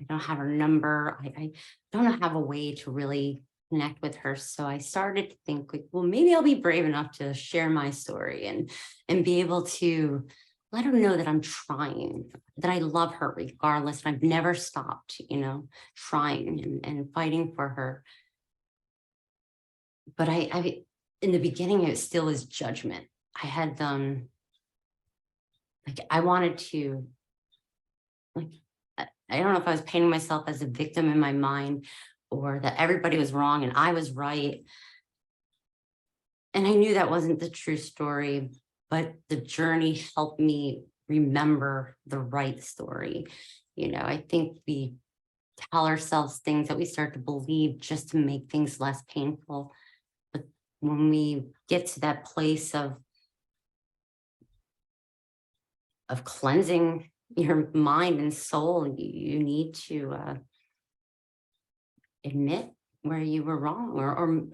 don't have her number. I don't have a way to really connect with her. So I started to think, well, maybe I'll be brave enough to share my story and be able to let her know that I'm trying, that I love her regardless. And I've never stopped, trying and fighting for her. But I in the beginning, it still was judgment. I had I wanted to, I don't know if I was painting myself as a victim in my mind, or that everybody was wrong and I was right. And I knew that wasn't the true story, but the journey helped me remember the right story. I think we tell ourselves things that we start to believe just to make things less painful. But when we get to that place of cleansing your mind and soul, you need to admit where you were wrong, or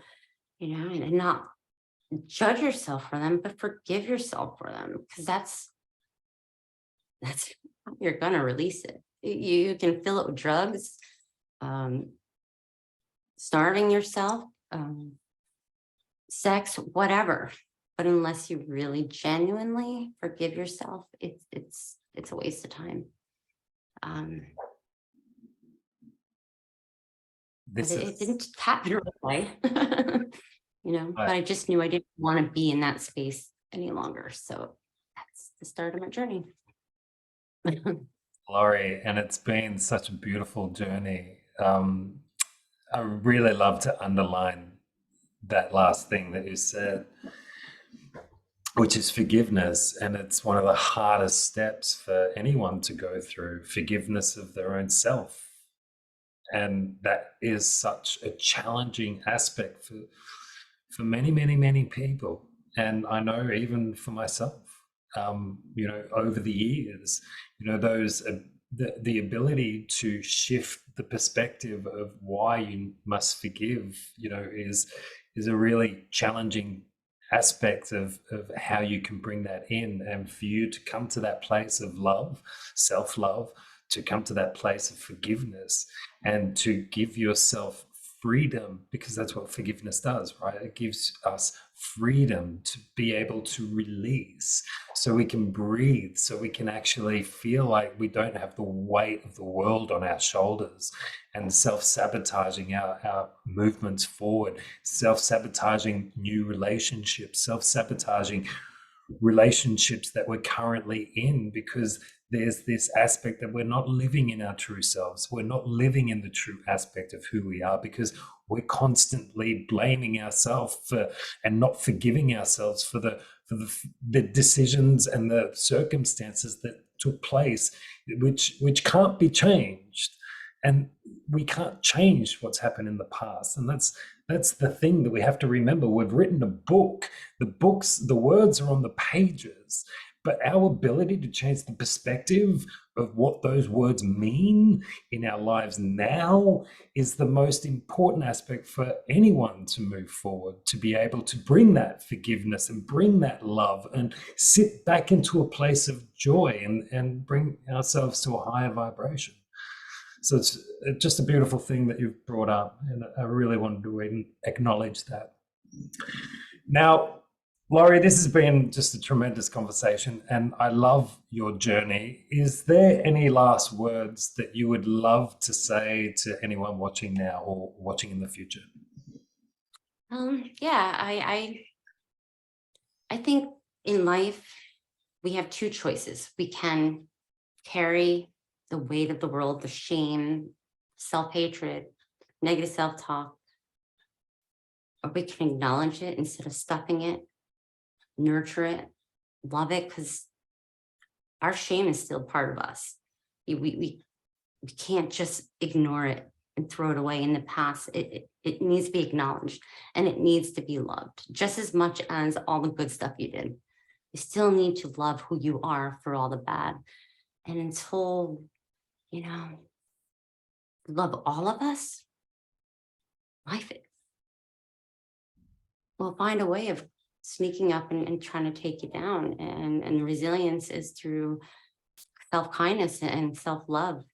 and not judge yourself for them, but forgive yourself for them, because that's you're gonna release it. You can fill it with drugs, um, starving yourself, sex, whatever. But unless you really genuinely forgive yourself, it's a waste of time. Um, but This it is didn't happen right away, I, but I just knew I didn't want to be in that space any longer. So that's the start of my journey. Laurie, and it's been such a beautiful journey. I really love to underline that last thing that you said, which is forgiveness. And it's one of the hardest steps for anyone to go through, forgiveness of their own self. And that is such a challenging aspect for many, many, many people. And I know even for myself, over the years, those the ability to shift the perspective of why you must forgive, is a really challenging aspect of how you can bring that in, and for you to come to that place of love, self-love, to come to that place of forgiveness, and to give yourself freedom, because that's what forgiveness does, right? It gives us freedom to be able to release, so we can breathe, so we can actually feel like we don't have the weight of the world on our shoulders, and self-sabotaging our movements forward, self-sabotaging new relationships, self-sabotaging relationships that we're currently in, because there's this aspect that we're not living in our true selves. We're not living in the true aspect of who we are, because we're constantly blaming ourselves for, and not forgiving ourselves for the decisions and the circumstances that took place, which can't be changed. And we can't change what's happened in the past. And that's the thing that we have to remember. We've written a book. The words are on the pages, but our ability to change the perspective of what those words mean in our lives now is the most important aspect for anyone to move forward, to be able to bring that forgiveness and bring that love and sit back into a place of joy, and bring ourselves to a higher vibration. So it's just a beautiful thing that you've brought up, and I really wanted to acknowledge that. Now, Laurie, this has been just a tremendous conversation, and I love your journey. Is there any last words that you would love to say to anyone watching now or watching in the future? Yeah, I think in life we have two choices. We can carry the weight of the world, the shame, self-hatred, negative self-talk, or we can acknowledge it instead of stuffing it, nurture it, love it, because our shame is still part of us. We can't just ignore it and throw it away in the past. It needs to be acknowledged, and it needs to be loved just as much as all the good stuff you did. You still need to love who you are for all the bad. And until, love all of us, life will find a way of sneaking up and trying to take you down. And resilience is through self-kindness and self-love.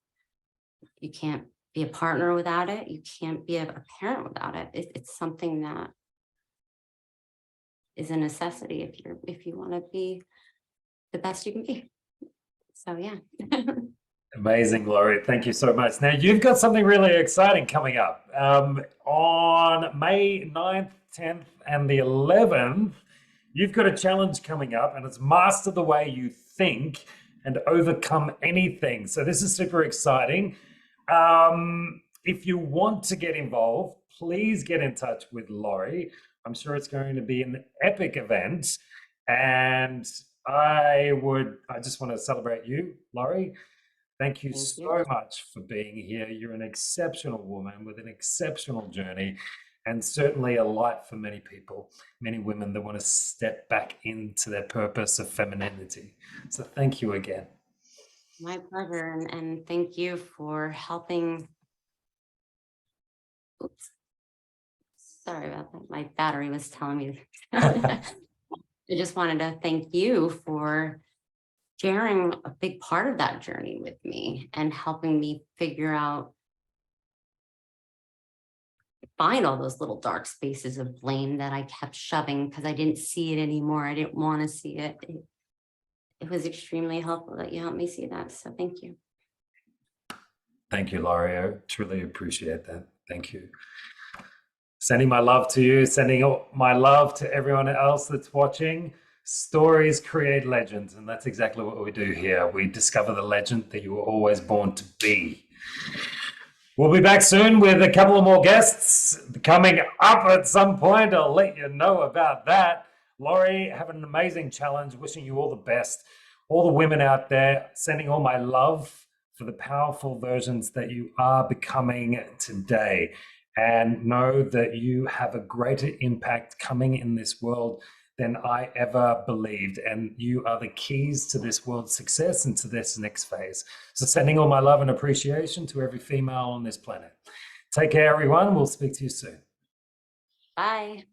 You can't be a partner without it. You can't be a parent without it. It's something that is a necessity if you want to be the best you can be. So yeah. Amazing, Laurie. Thank you so much. Now, you've got something really exciting coming up. On May 9th, 10th, and the 11th, you've got a challenge coming up, and it's Master the Way You Think and Overcome Anything. So this is super exciting. If you want to get involved, please get in touch with Laurie. I'm sure it's going to be an epic event. And I just want to celebrate you, Laurie. Thank you so much for being here. You're an exceptional woman with an exceptional journey, and certainly a light for many people, many women that want to step back into their purpose of femininity. So thank you again. My pleasure. And thank you for helping. Oops. Sorry about that. My battery was telling me. I just wanted to thank you for sharing a big part of that journey with me and helping me find all those little dark spaces of blame that I kept shoving because I didn't see it anymore. I didn't want to see it. It was extremely helpful that you helped me see that. So thank you. Thank you, Lori. I truly appreciate that. Thank you. Sending my love to you, sending my love to everyone else that's watching. Stories create legends, and that's exactly what we do here. We discover the legend that you were always born to be. We'll be back soon with a couple of more guests coming up at some point. I'll let you know about that. Lori, have an amazing challenge. Wishing you all the best. All the women out there, sending all my love for the powerful versions that you are becoming today. And know that you have a greater impact coming in this world than I ever believed. And you are the keys to this world's success and to this next phase. So sending all my love and appreciation to every female on this planet. Take care, everyone. We'll speak to you soon. Bye.